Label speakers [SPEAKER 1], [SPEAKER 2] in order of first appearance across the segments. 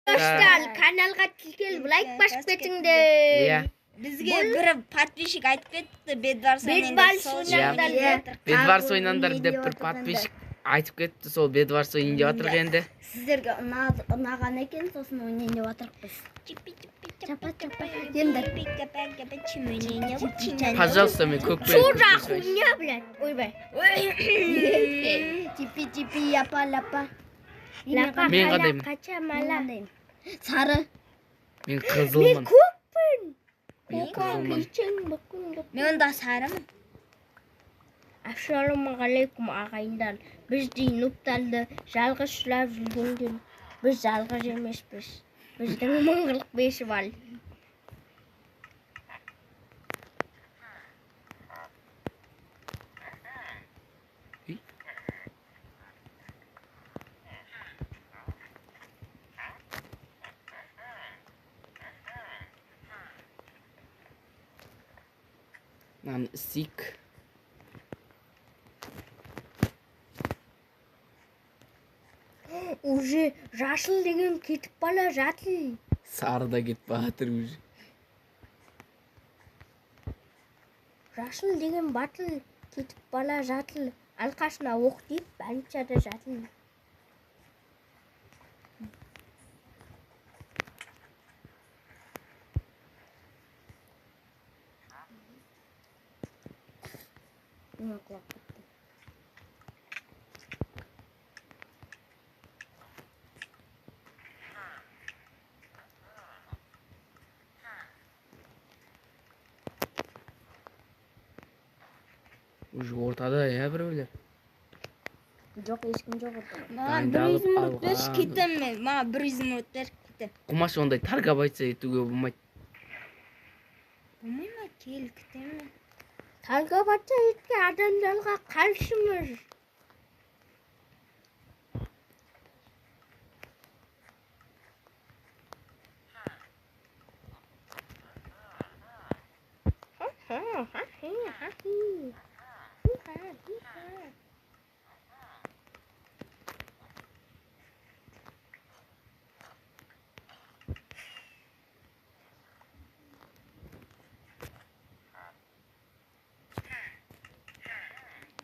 [SPEAKER 1] Dostlar kanalga tikilib like basıp ketіңдер.
[SPEAKER 2] Iya.
[SPEAKER 3] Bizge bir подписчик айтып кетті, Bedwars
[SPEAKER 2] Bedwars ойнаңдар деп бір подписчик айтып кетті. Сол Bedwars ойнайын деп жатырық енді.
[SPEAKER 1] Сіздерге ұнаған екен, сосын ойнайын деп жатырық біз.
[SPEAKER 2] Пожалуйста, мен көк
[SPEAKER 1] Чужа хуйня, блядь. Ойбай. Чипи-чипи, япа-лапа.
[SPEAKER 2] Мен қандаймын?
[SPEAKER 1] Қачамала. Сары.
[SPEAKER 2] Мен қызылмын.
[SPEAKER 1] Көкпін.
[SPEAKER 2] Мен қызылмын.
[SPEAKER 3] Мен онда сарымын.
[SPEAKER 1] Ассалаумағалейкум ағайындар. Біз Нупталды жалғыз сұрап жүргенден біз жалғыз емеспіз. Біздің мыңғылық бесі бар.
[SPEAKER 2] Lan sik.
[SPEAKER 1] Уже жасыл деген кетіп бала жатыр.
[SPEAKER 2] Сары да кетіп батыр уже.
[SPEAKER 1] Жасыл деген батыл кетіп бала жатыр. Алқасына оқ дейіп, банчада жатыр.
[SPEAKER 2] Уже ортада ya біреулер.
[SPEAKER 1] Жоқ, ешкім жоқ ортада.
[SPEAKER 3] Маған 100 минут берші кетем мен. Маған 100 минут берші кетем.
[SPEAKER 2] Құмаш ондай таргап айтса етуге болмайды.
[SPEAKER 3] Болмай ма? Кел кетем.
[SPEAKER 1] Тарға батса етке адамдарға қаршымыз.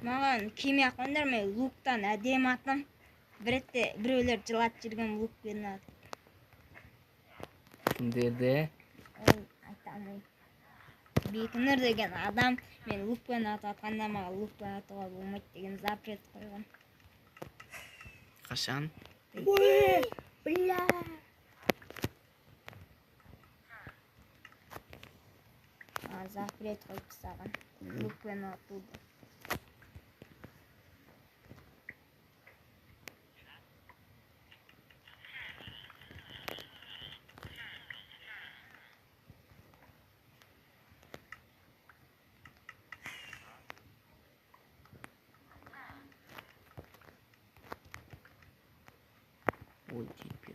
[SPEAKER 3] Маған кеме ақпандар, мен луктан әдем атым. Біретте біреулер жылат жүрген лук берін атым.
[SPEAKER 2] Кімдерді?
[SPEAKER 3] Айтамын. Бекінір деген адам мен лукпен атқанда маған лукпен атуға болмайды деген запрет қойған.
[SPEAKER 2] Қашан?
[SPEAKER 1] Бля.
[SPEAKER 3] Запрет қойып саған лукпен атуды.
[SPEAKER 2] Ой, типе.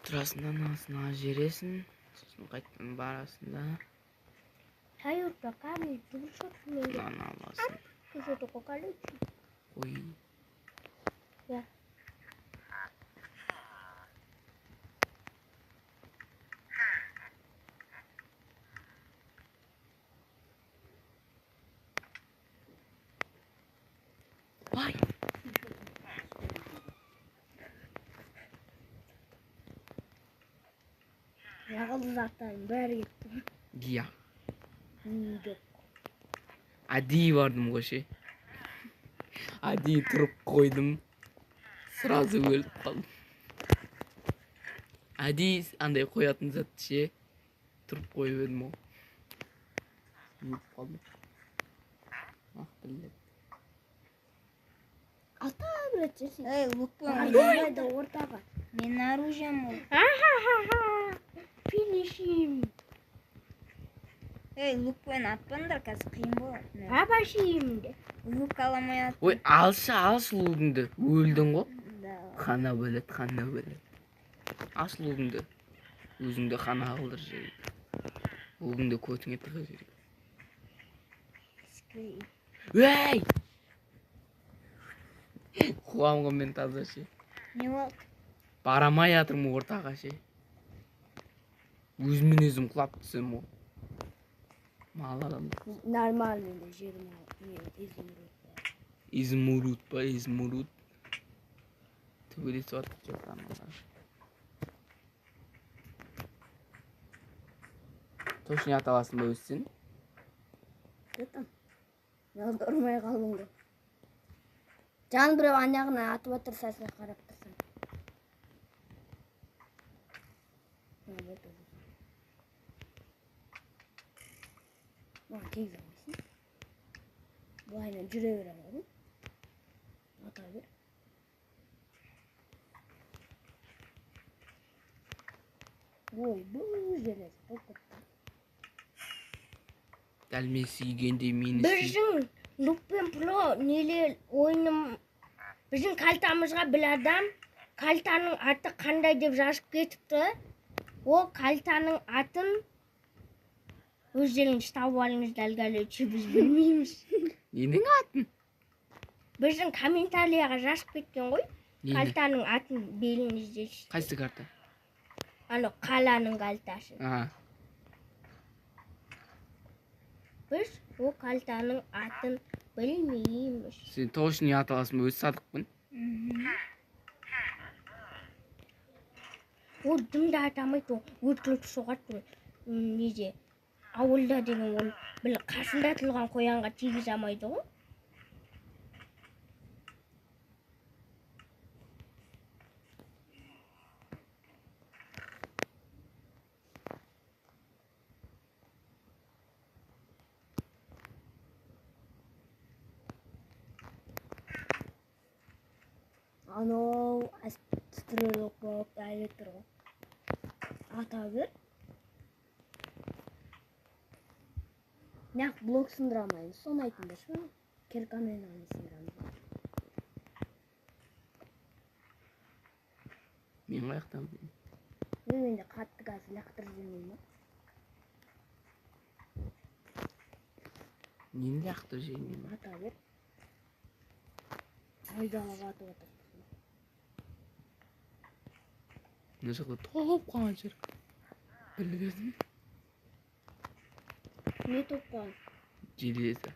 [SPEAKER 2] Тұрасынан асына жересін. Сосын қайттан барасында.
[SPEAKER 1] Hayırda kami duruşak mı?
[SPEAKER 2] Lan аласың.
[SPEAKER 1] Kuşu da kokalı için.
[SPEAKER 2] Ой.
[SPEAKER 1] Ya.
[SPEAKER 2] Ай.
[SPEAKER 1] Yağlı zaten beri gittim.
[SPEAKER 2] Гия.
[SPEAKER 1] Yok.
[SPEAKER 2] Әдейі бардым ғой ше. Әдейі тұрып қойдым. Сразу өліп қалдым. Әдейі андай қоятын затты ше. Тұрып қойып едім ол. Өліп қалдым. Ақ білдім.
[SPEAKER 1] Ата бретчесі.
[SPEAKER 3] Лукпен
[SPEAKER 1] Айда ортаға.
[SPEAKER 3] мен оружием ол.
[SPEAKER 1] Финишим.
[SPEAKER 3] Лукпен атпаңдар, қазір қиын болады.
[SPEAKER 1] Абашим де.
[SPEAKER 3] Лук аламай ат.
[SPEAKER 2] Ой, алшы лугыңды. Өлдің ғой.
[SPEAKER 3] Да.
[SPEAKER 2] Қана бөлет. Ас лугыңды. Өзіңді қана қылдыр жер. Лугыңды көтіңе тыға жер. Ей! Кубамга мен таза ше.
[SPEAKER 3] Не болду?
[SPEAKER 2] Барамай атырмын ортага ше. Өзүмдөн өзүм кулап түшөм го. Мал адам.
[SPEAKER 1] Нормально да жерим изумруд.
[SPEAKER 2] Измурут па, измурут. Төбелесип атып жатам. Точно ата аласың ба өзсүн?
[SPEAKER 1] Жатам. Ырмай калдың го. Жан бирөө анягына атып отурса сен карап турсаң. Тегиз албайсың. Булайынан жүрө бере алабы? Ата бер. Ой, бұл жерес, бұл көпті.
[SPEAKER 2] Дәл мен сүйгенде мені
[SPEAKER 1] Біздің Нуппен Пло нелер ойыным, біздің кальтамызға бір адам кальтаның аты қандай деп жазып кетіпті. Ол кальтаның атын өздеріңіз тауып алыңыздар, әлгілерше біз білмейміз.
[SPEAKER 2] Ненің атын?
[SPEAKER 1] Біздің комментарияға жазып кеткен ғой.
[SPEAKER 2] Нені?
[SPEAKER 1] Кальтаның атын беліңіз дейсіз.
[SPEAKER 2] Қайсы карта?
[SPEAKER 1] Ано қаланың кальтасы. Біз ол кальтаның атын білмейміз.
[SPEAKER 2] Сен точно ата аласың ба? Өзі садықпын.
[SPEAKER 1] Ол дымды атамайды, ол өткіліп соғады. Неде, ауылда деген ол бір қасында тұрған қоянға тегіз амайды ғой. Анау астролог болып әлі тұр ғой. Ата бер. Нақ блок сындырамайын. Соны айтыңдаршы ма? Керкамен аны сындырамын.
[SPEAKER 2] Мен қаяқтан білейін.
[SPEAKER 1] Мен де қатты газ лақтырып жүрмеймін ба?
[SPEAKER 2] Нені лақтырып жеймін?
[SPEAKER 1] Ата бер. Айдалап атып отыр.
[SPEAKER 2] Мына жақта топ қалған жер. Білдірдім.
[SPEAKER 1] Не топқан?
[SPEAKER 2] Железі.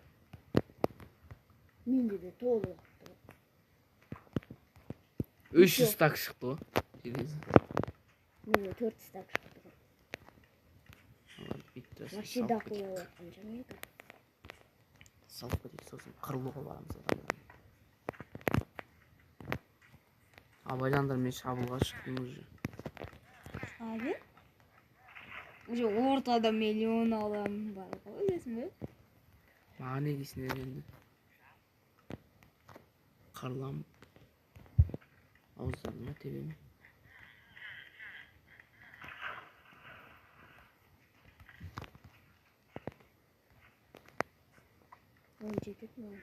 [SPEAKER 1] Менде де толы уақытты.
[SPEAKER 2] 300 стак шықты ғой. Железі.
[SPEAKER 1] Менде 4 стак шықты.
[SPEAKER 2] Битті.
[SPEAKER 1] Вообще дақылы оятқан жамайка.
[SPEAKER 2] Салып кетейік, сосын қырылуға барамыз адамдар. Абайландар, мен шабылға шықтым уже.
[SPEAKER 3] Abi? Уже ортада миллион адам бар ғой, білесің бе?
[SPEAKER 2] Маған не дейсіңдер енді? Қарлам. Ауыздарыма тебеме.
[SPEAKER 1] Он жетет ме?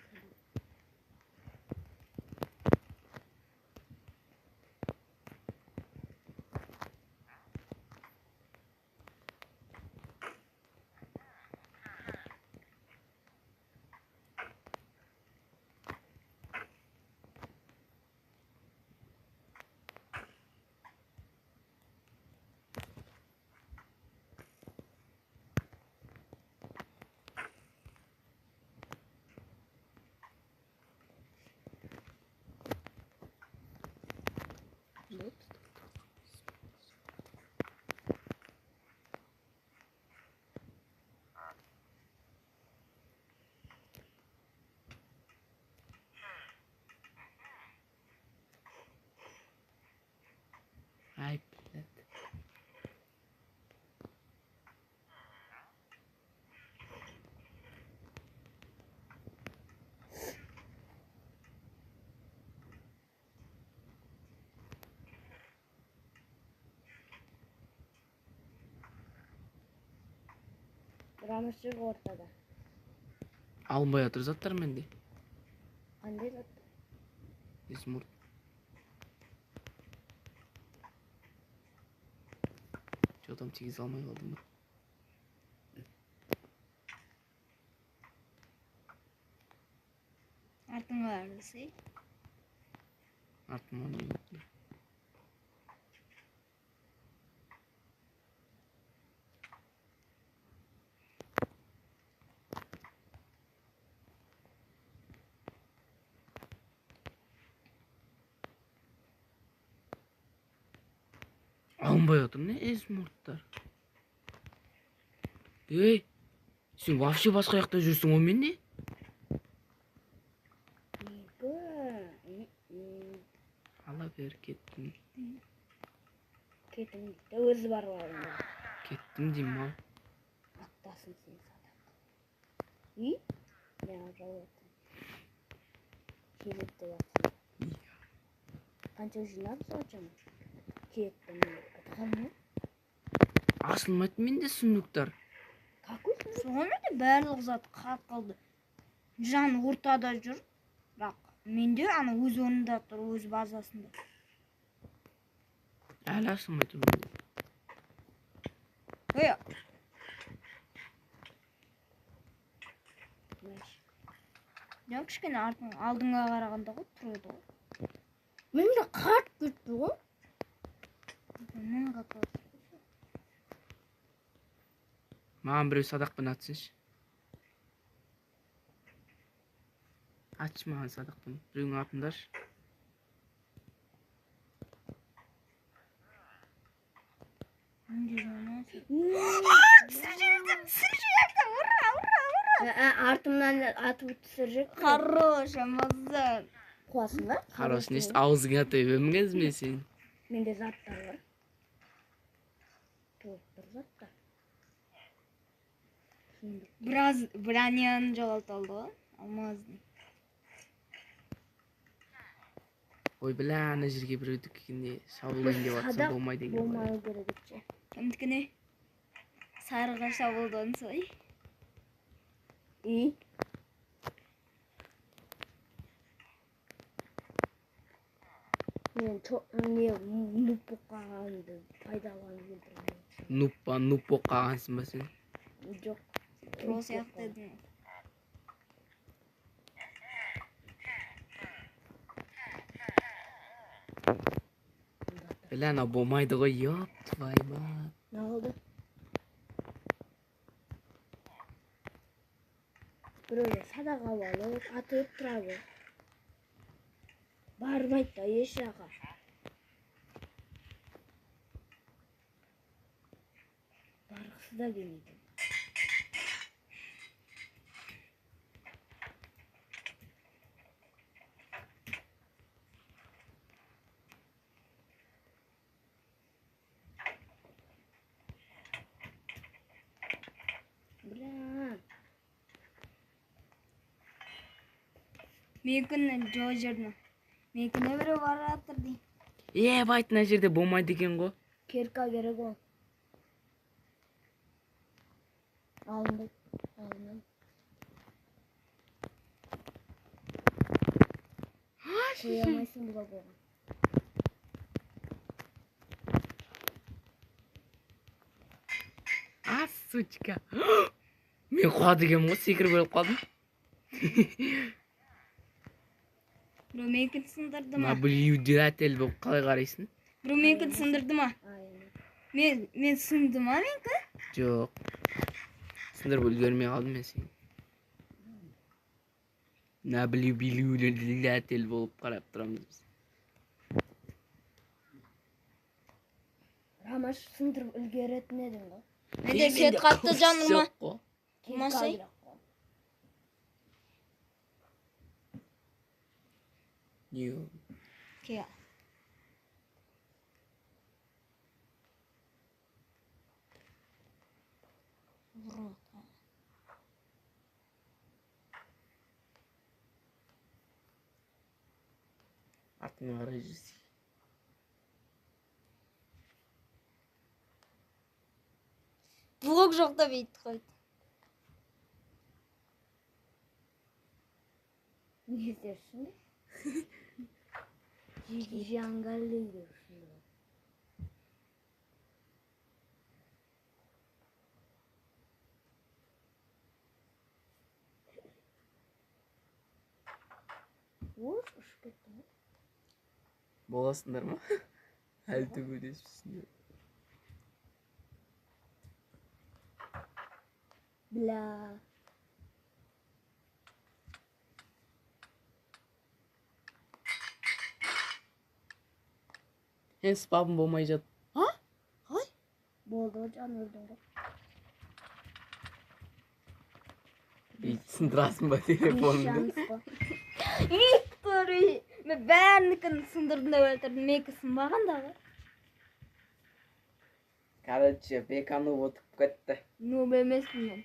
[SPEAKER 2] Ай, блядь.
[SPEAKER 1] Рамышчық ортада.
[SPEAKER 2] Алынбай жатыр заттар менде.
[SPEAKER 1] Қандай зат?
[SPEAKER 2] Измурт. Жоқтан тегіз алмай қалдым ба?
[SPEAKER 3] Артыңа арысы.
[SPEAKER 2] Attım onu. Alınбай отыр не эсмурттар. Ey, sen вообще басқа жақта жүрсің о мен не? Ала бер кеттім.
[SPEAKER 1] Кетім дейді, өзі бар алдында.
[SPEAKER 2] Кеттім деймін ал.
[SPEAKER 1] Аттасын сен садақ. И? Мен жауаптым. Келет деп жатсам. Қанша жинап соғачам? Кеттім. Қалма?
[SPEAKER 2] Асылмайды менде сундуктар.
[SPEAKER 1] Какой сундук?
[SPEAKER 3] Соған да барлық зат қалып қалды. Жан ортада жүр. Бірақ менде ана өз орнында тұр, өз базасында.
[SPEAKER 2] Әлі асылмай тұр менде.
[SPEAKER 3] Ой, жан кішкене алдыңға қарағанда ғой тұрады ғой.
[SPEAKER 1] Менде қарт кетті ғой.
[SPEAKER 3] Мыңға қалды.
[SPEAKER 2] Маған біреу садақпен атсыншы. Атшы маған садақпен. Біреуің атындаршы.
[SPEAKER 1] Артымнан атып түсіріп.
[SPEAKER 3] Хорош, амазан.
[SPEAKER 1] Қуасың ба?
[SPEAKER 2] Қарасын ешті ауызыңа тойып өмгіз мен сен.
[SPEAKER 1] Менде заттар бар. Толып тұр заттар.
[SPEAKER 3] Біраз броняны жоғалталды ғой, алмаздың.
[SPEAKER 2] Ой біля ана жерге біреуді кекенде шабылдайын деп атсам болмайды екен.
[SPEAKER 1] Болмай керек етші.
[SPEAKER 3] Кімдікіне? Сарыға шабылдан сой.
[SPEAKER 1] И? Мен нұп боққағанды пайдаланып келтірмеймін.
[SPEAKER 2] Нұп боққағансың ба сен?
[SPEAKER 1] Жоқ.
[SPEAKER 3] Про сияқты едің.
[SPEAKER 2] Біля ана болмайды ғой, ёп, твай мат.
[SPEAKER 1] Не oldu? Böyle sadaka alıp atıp durardı. Barmaydı da yaşağa. Barıksı da geliydi.
[SPEAKER 3] Менікін жо жүрді. Менікіне бірі бар атыр дей.
[SPEAKER 2] Байтын жерде болмайды екен ғой.
[SPEAKER 1] Kerka gerek o. Alındı. Alındı. Koyamazsın bula boğan.
[SPEAKER 2] Сучка. Мен қуа дегенмін ғой, секіріп өліп қалдым.
[SPEAKER 3] Бұры менікін сындырды ма?
[SPEAKER 2] Наблюдатель болып қалай қарайсың?
[SPEAKER 3] Бұры менікін сындырды ма? Мен сынды ма менікі?
[SPEAKER 2] Жоқ. Сындырып үлгермей қалдым мен сені. Наблюдатель болып қарап тұрамыз біз.
[SPEAKER 1] Рамаш сындырып үлгеретін едің ғой.
[SPEAKER 3] Менде кет қатты жаныма. Масай?
[SPEAKER 2] Yok.
[SPEAKER 3] Ке.
[SPEAKER 2] Артыңа қарай жүрсей.
[SPEAKER 3] Блок жоқ та бейт қойды.
[SPEAKER 1] Ne dersin? Jangallı diyorsun. Vur, ışık etme.
[SPEAKER 2] Bolasınlar mı? Әлі төбелесіпсіңдер.
[SPEAKER 3] Бля.
[SPEAKER 2] Hen спабым болмай жат. А? Қалай?
[SPEAKER 1] Болды жан өлдім.
[SPEAKER 2] Сындырасың ба телефоныңды?
[SPEAKER 3] Виктор, мен бәрінікін сындырдым деп өлтірдім. Менікі сынбаған дағы.
[SPEAKER 2] Короче, беканып отырып кетті.
[SPEAKER 3] Нуб емеспін мен.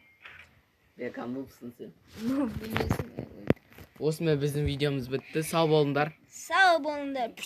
[SPEAKER 2] Беканупсың сен.
[SPEAKER 3] Нуб емеспін мен.
[SPEAKER 2] Осымен біздің видеомыз бітті. Сау болыңдар.
[SPEAKER 3] Сау болыңдар.